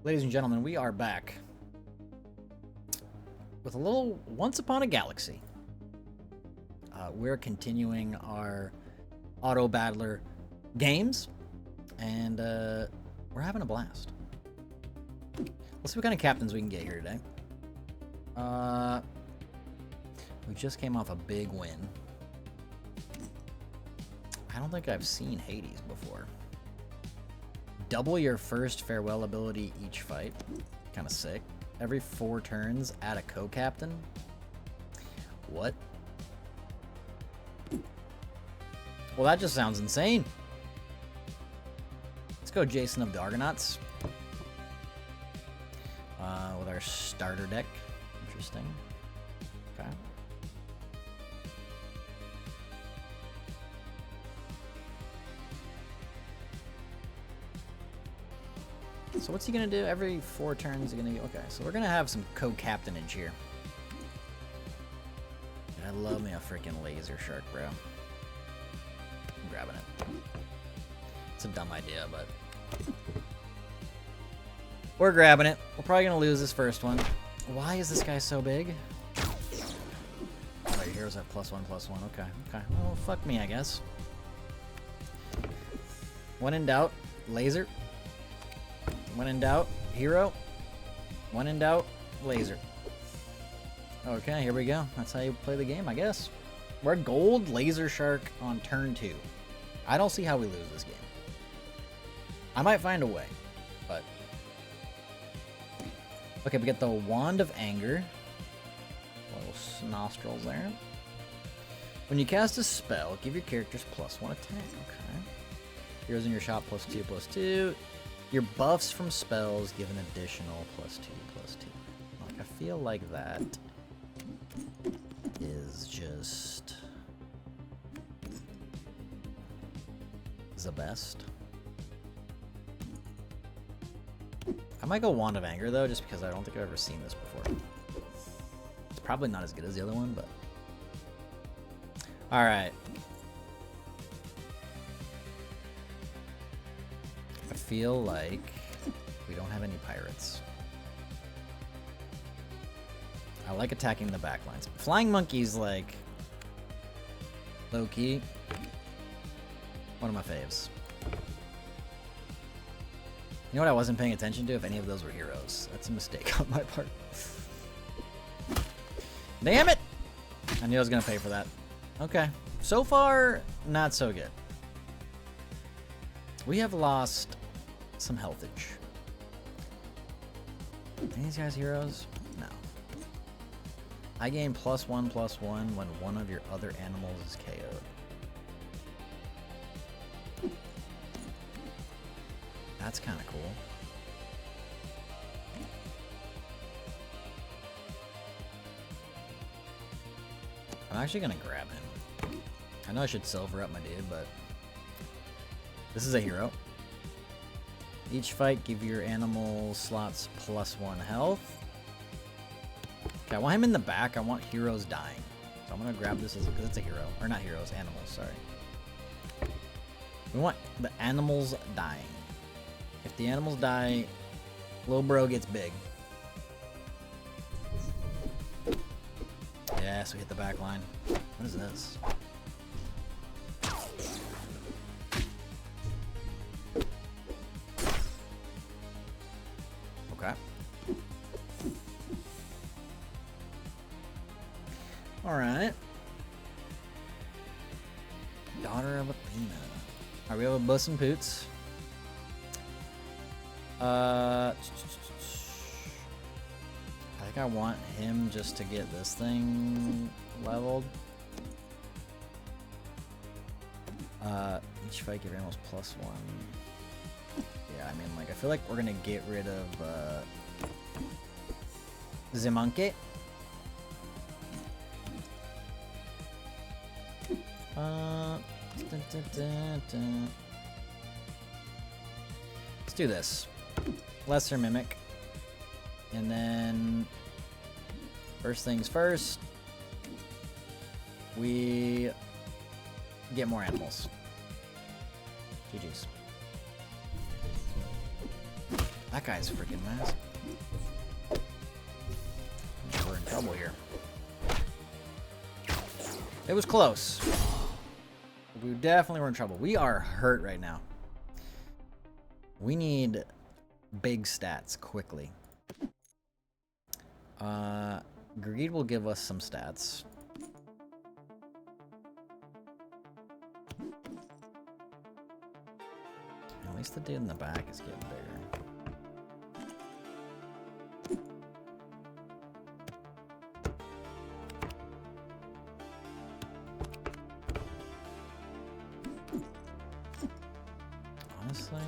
Ladies and gentlemen, we are back with a little Once Upon a Galaxy. We're continuing our auto battler games, and we're having a blast. Let's see what kind of captains we can get here today. We just came off a big win. I don't think I've seen Hades before. Double your first farewell ability each fight. Kind of sick. Every 4 turns, add a co-captain. What? Well, that just sounds insane. Let's go Jason of the Argonauts. With our starter deck. Interesting. Okay. So what's he gonna do? Every 4 turns, he's gonna go. Okay, so we're gonna have some co-captainage here. I love me a freaking laser shark, bro. I'm grabbing it. It's a dumb idea, but we're grabbing it. We're probably gonna lose this first one. Why is this guy so big? Oh, your heroes have +1/+1. Okay, okay. Well, fuck me, I guess. When in doubt, laser. When in doubt, hero. When in doubt, laser. Okay, here we go. That's how you play the game, I guess. We're gold laser shark on turn 2. I don't see how we lose this game. I might find a way, but... Okay, we get the Wand of Anger. Little nostrils there. When you cast a spell, give your characters +1 attack. Okay. Heroes in your shop +2/+2. Your buffs from spells give an additional +2/+2. Like, I feel like that is just the best. I might go Wand of Anger though, just because I don't think I've ever seen this before. It's probably not as good as the other one, but all right. I feel like we don't have any pirates. I like attacking the backlines. Flying Monkey's like low-key one of my faves. You know what I wasn't paying attention to? If any of those were heroes. That's a mistake on my part. Damn it! I knew I was gonna pay for that. Okay. So far, not so good. We have lost some healthage. Any of these guys heroes? No. I gain +1/+1 when one of your other animals is KO'd. That's kind of cool. I'm actually gonna grab him. I know I should silver up my dude, but this is a hero. Each fight, give your animal slots +1 health. Okay, I want him in the back. I want heroes dying. So I'm gonna grab this because it's a hero. Or not heroes, animals, sorry. We want the animals dying. If the animals die, little bro gets big. Yes, we hit the back line. What is this? Okay. Alright. Daughter of Athena. Alright, we have a Bus and Poots. I think I want him just to get this thing leveled. Each fight give animals +1. Yeah, I mean, like, I feel like we're gonna get rid of the monkey. Let's do this. Lesser Mimic. And then, first things first, we get more animals. GG's. That guy's freaking massive. We're in trouble here. It was close. We definitely were in trouble. We are hurt right now. We need big stats quickly. Greed will give us some stats. At least the dude in the back is getting bigger. Honestly,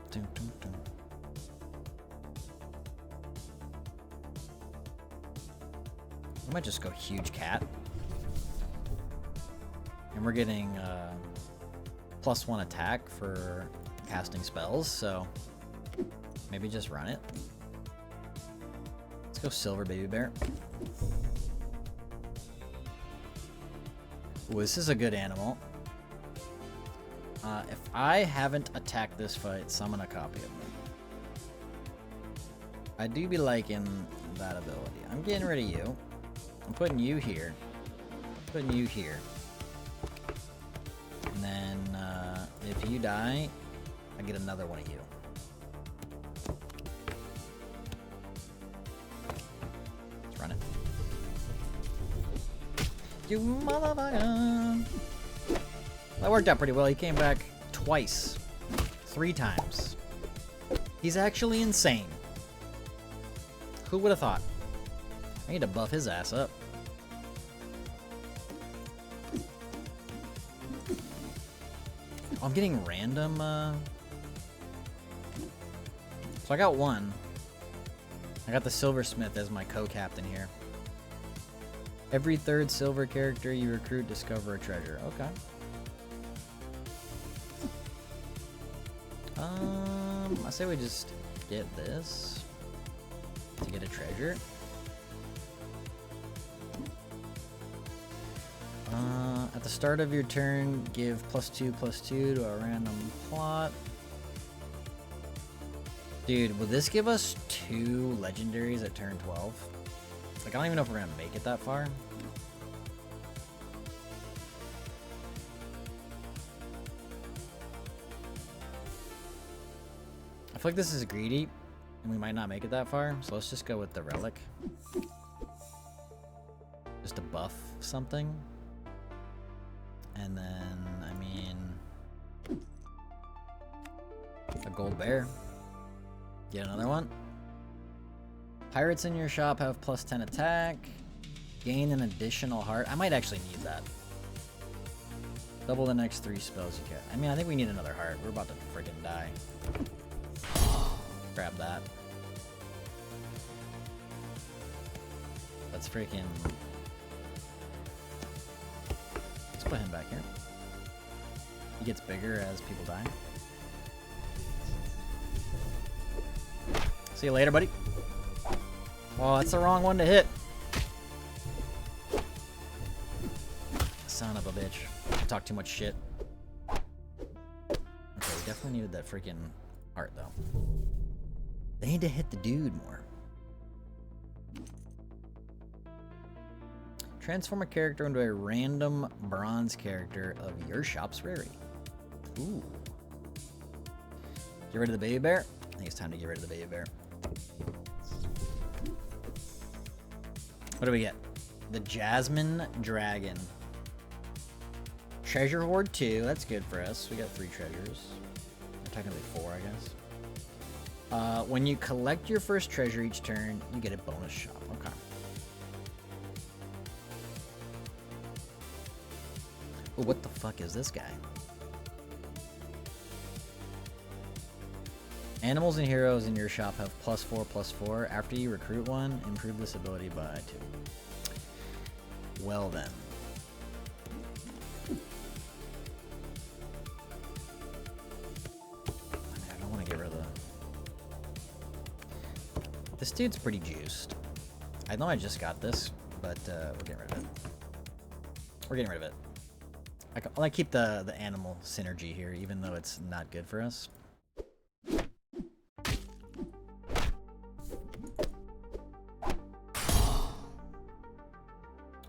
dun, dun, dun. I might just go huge cat, and we're getting +1 attack for casting spells, so maybe just run it. Let's go silver baby bear. Ooh, this is a good animal. If I haven't attacked this fight, summon a copy of me. I do be liking that ability. I'm getting rid of you. I'm putting you here. Putting you here. And then if you die, I get another one of you. Let's run it. You motherfucker! That worked out pretty well. He came back twice. 3 times. He's actually insane. Who would have thought? I need to buff his ass up. Oh, I'm getting random, So I got 1. I got the silversmith as my co-captain here. Every 3rd silver character you recruit, discover a treasure. Okay. I say we just get this to get a treasure. At the start of your turn, give +2/+2 to a random plot. Dude, will this give us 2 legendaries at turn 12? Like, I don't even know if we're gonna make it that far. I feel like this is greedy, and we might not make it that far, so let's just go with the relic. Just to buff something. And then, I mean, a gold bear. Get another one. Pirates in your shop have +10 attack. Gain an additional heart. I might actually need that. Double the next 3 spells you get. I mean, I think we need another heart. We're about to freaking die. Grab that. Let's freaking... Let's put him back here. He gets bigger as people die. See you later, buddy. Oh, that's the wrong one to hit. Son of a bitch. Talk too much shit. Okay, we definitely needed that freaking heart, though. They need to hit the dude more. Transform a character into a random bronze character of your shop's rarity. Ooh. Get rid of the baby bear? I think it's time to get rid of the baby bear. What do we get? The Jasmine Dragon. Treasure Hoard 2. That's good for us. We got 3 treasures. Or technically 4, I guess. When you collect your first treasure each turn, you get a bonus shop. Okay. Well, what the fuck is this guy? Animals and heroes in your shop have +4/+4. After you recruit one, improve this ability by 2. Well then. I don't want to get rid of the... This dude's pretty juiced. I know I just got this, but we're getting rid of it. We're getting rid of it. I like keep the animal synergy here, even though it's not good for us.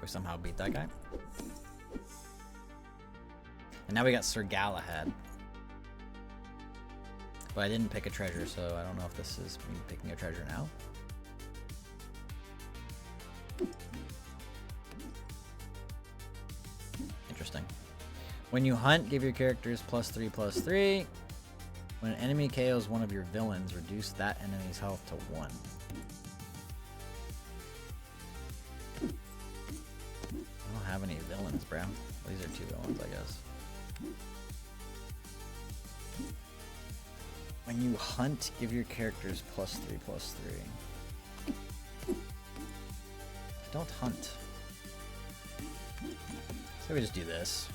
We somehow beat that guy. And now we got Sir Galahad. But I didn't pick a treasure, so I don't know if this is me picking a treasure now. Interesting. When you hunt, give your characters +3/+3. When an enemy KOs one of your villains, reduce that enemy's health to 1. I don't have any villains, bro. These are 2 villains, I guess. When you hunt, give your characters +3/+3. I don't hunt. So we just do this.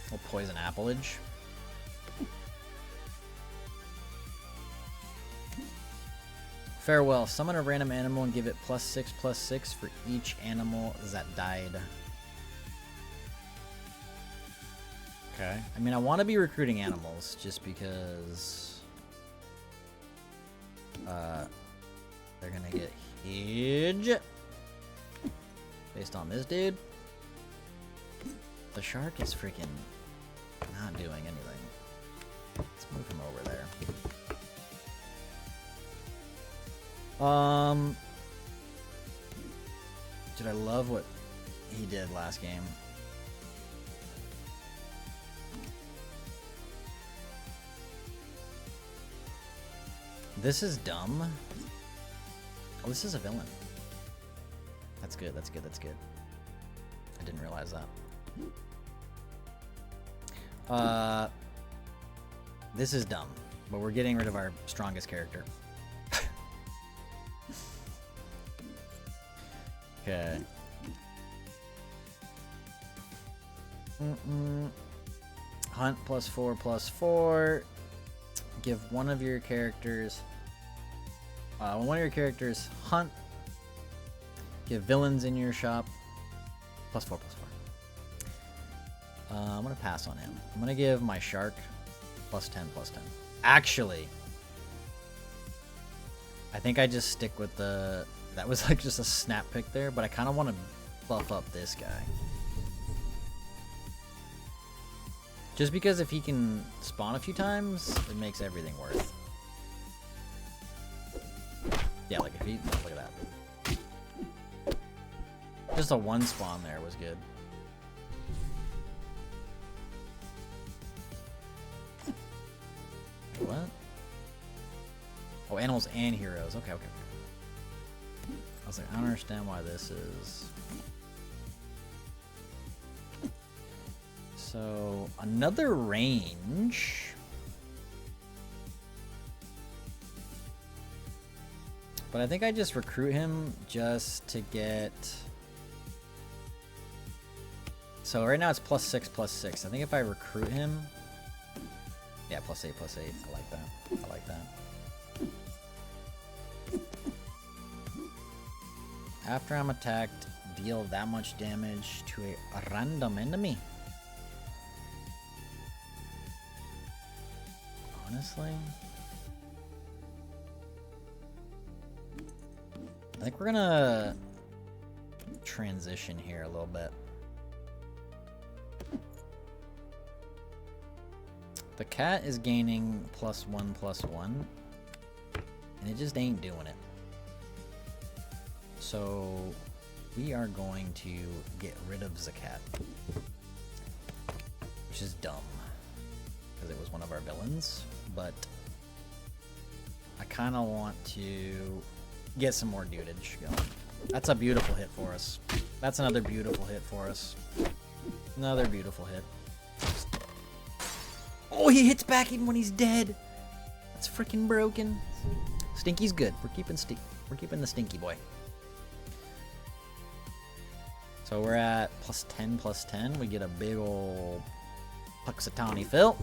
We'll poison Appleage. Farewell. Summon a random animal and give it +6/+6 for each animal that died. Okay. I mean, I want to be recruiting animals just because they're gonna get huge based on this dude. The shark is freaking not doing anything. Let's move him over there. Dude, I love what he did last game. This is dumb. Oh, this is a villain. That's good, that's good, that's good. I didn't realize that. This is dumb, but we're getting rid of our strongest character. Okay. Hunt +4/+4. Give one of your characters. When one of your characters hunt, give villains in your shop +4/+4. I'm gonna pass on him. I'm gonna give my shark +10/+10. Actually, I think I just stick with the. That was like just a snap pick there, but I kind of want to buff up this guy. Just because if he can spawn a few times, it makes everything worth. Yeah, like if he, look at that. Just a 1 spawn there was good. What? Oh, animals and heroes. Okay, okay. I was like, I don't understand why this is. So, another range. But I think I just recruit him just to get. So right now it's +6/+6. I think if I recruit him. Yeah, +8/+8. I like that. I like that. After I'm attacked, deal that much damage to a random enemy. Honestly, I think we're gonna transition here a little bit. The cat is gaining +1/+1, and it just ain't doing it. So we are going to get rid of the cat, which is dumb because it was one of our villains, but I kind of want to get some more dudage going. That's a beautiful hit for us. That's another beautiful hit for us. Another beautiful hit. Oh, he hits back even when he's dead. That's freaking broken. Stinky's good. We're keeping the Stinky boy. So we're at +10/+10. We get a big ol' Puxatawny Phil.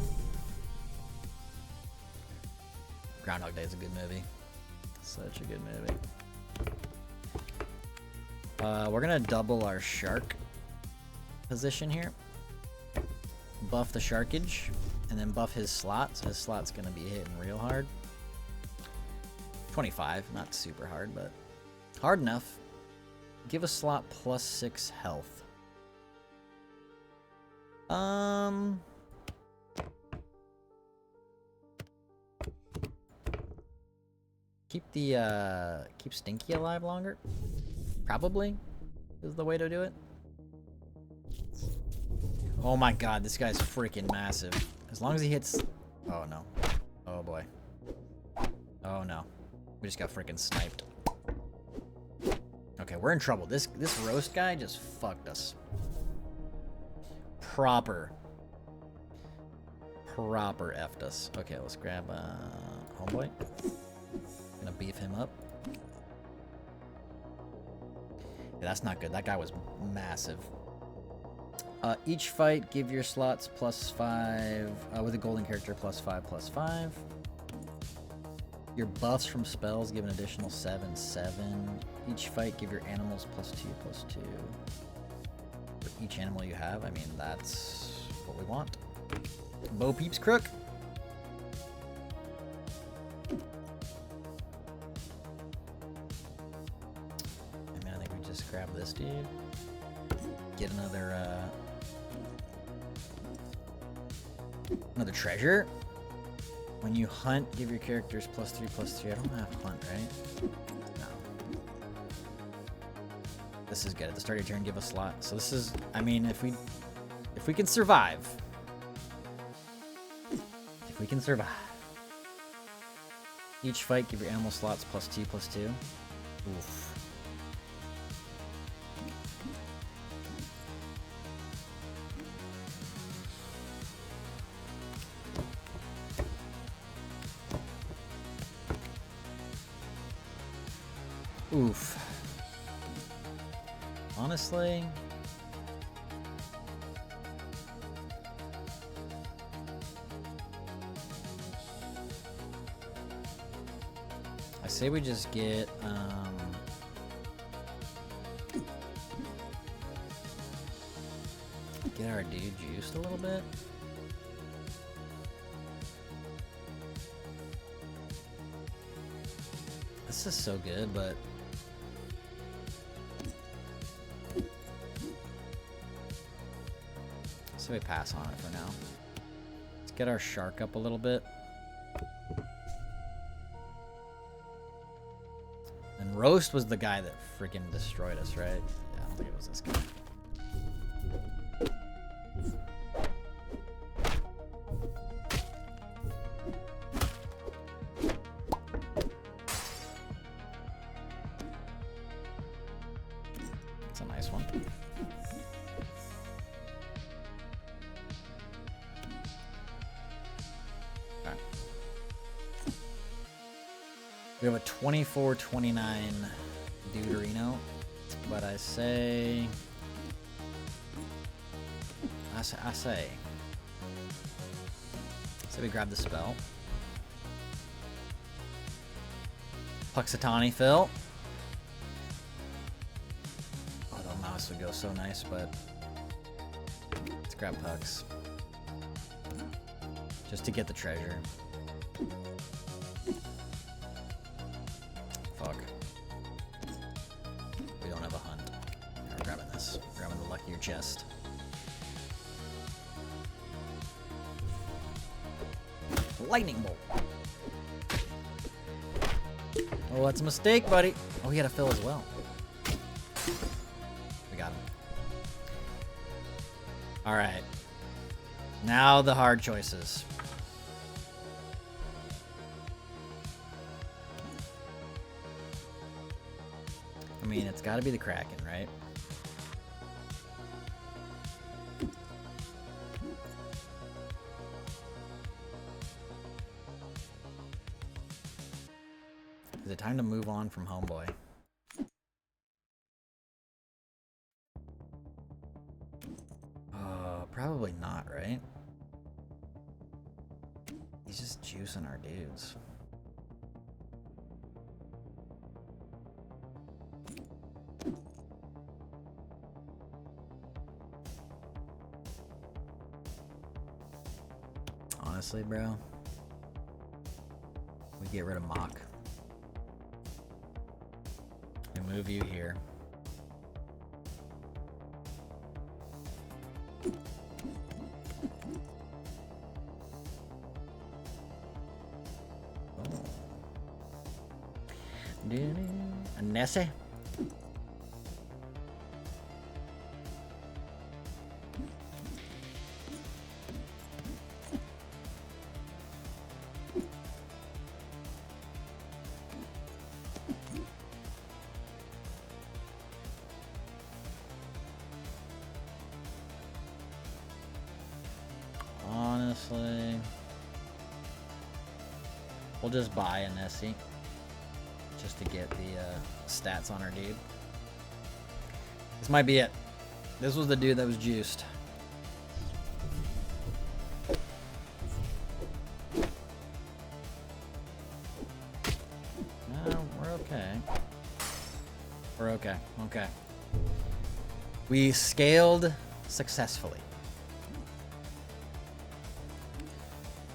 Groundhog Day is a good movie. Such a good movie. We're gonna double our shark position here. Buff the sharkage, and then buff his slot. So his slot's gonna be hitting real hard. 25, not super hard, but hard enough. Give a slot +6 health. Keep Stinky alive longer. Probably is the way to do it. Oh my god, this guy's freaking massive. As long as he hits... Oh no. Oh boy. Oh no. We just got freaking sniped. Okay, we're in trouble. This roast guy just fucked us. Proper effed us. Okay, let's grab homeboy. Gonna beef him up. Yeah, that's not good. That guy was massive. Each fight, give your slots +5 with a golden character +5/+5. Your buffs from spells give an additional 7/7. Each fight, give your animals +2/+2. For each animal you have, I mean, that's what we want. Bo Peeps Crook. I mean, I think we just grab this dude. Get another treasure. When you hunt, give your characters +3/+3. I don't have hunt, right? No. This is good. At the start of your turn, give a slot. So this is, I mean, if we can survive. If we can survive. Each fight, give your animal slots +2/+2. Oof. Oof. Honestly, I say we just get our dude juiced a little bit. This is so good, but so we pass on it for now. Let's get our shark up a little bit. And Roast was the guy that freaking destroyed us, right? Yeah, I don't think it was this guy. That's a nice one. We have a 24-29 Deuterino, but I say we grab the spell. Puxatani Phil. Oh, the mouse would go so nice, but let's grab Pux. Just to get the treasure. Fuck. We don't have a hunt. We're grabbing this. We're grabbing the luckier chest. Lightning bolt. Oh, that's a mistake, buddy. Oh, he had a fill as well. We got him. All right. Now the hard choices. I mean, it's got to be the Kraken, right? Is it time to move on from Homeboy? Probably not, right? He's just juicing our dudes. Honestly, bro. We get rid of Mock. We move you here. Oh. A Nessie? Honestly, we'll just buy a Nessie just to get the stats on our dude. This might be it. This was the dude that was juiced. No, we're okay. We're okay. Okay. We scaled successfully.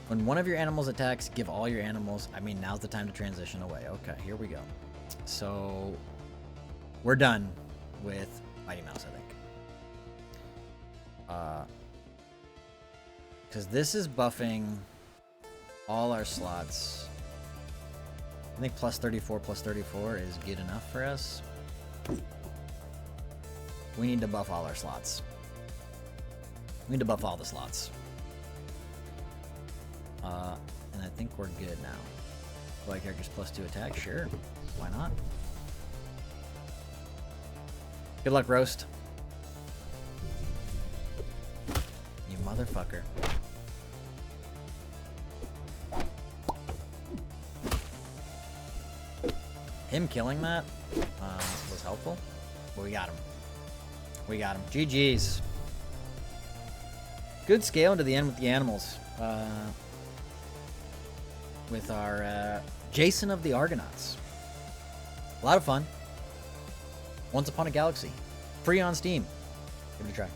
When one of your animals attacks, give all your animals... I mean, now's the time to transition away. Okay, here we go. So, we're done with Mighty Mouse, I think. Because this is buffing all our slots. I think plus 34 is good enough for us. We need to buff all our slots. We need to buff all the slots. And I think we're good now. Like characters plus 2 attack, sure. Why not? Good luck, Roast. You motherfucker. Him killing that was helpful. But we got him. We got him. GG's. Good scale into the end with the animals. With our Jason of the Argonauts. A lot of fun. Once Upon a Galaxy. Free on Steam. Give it a try.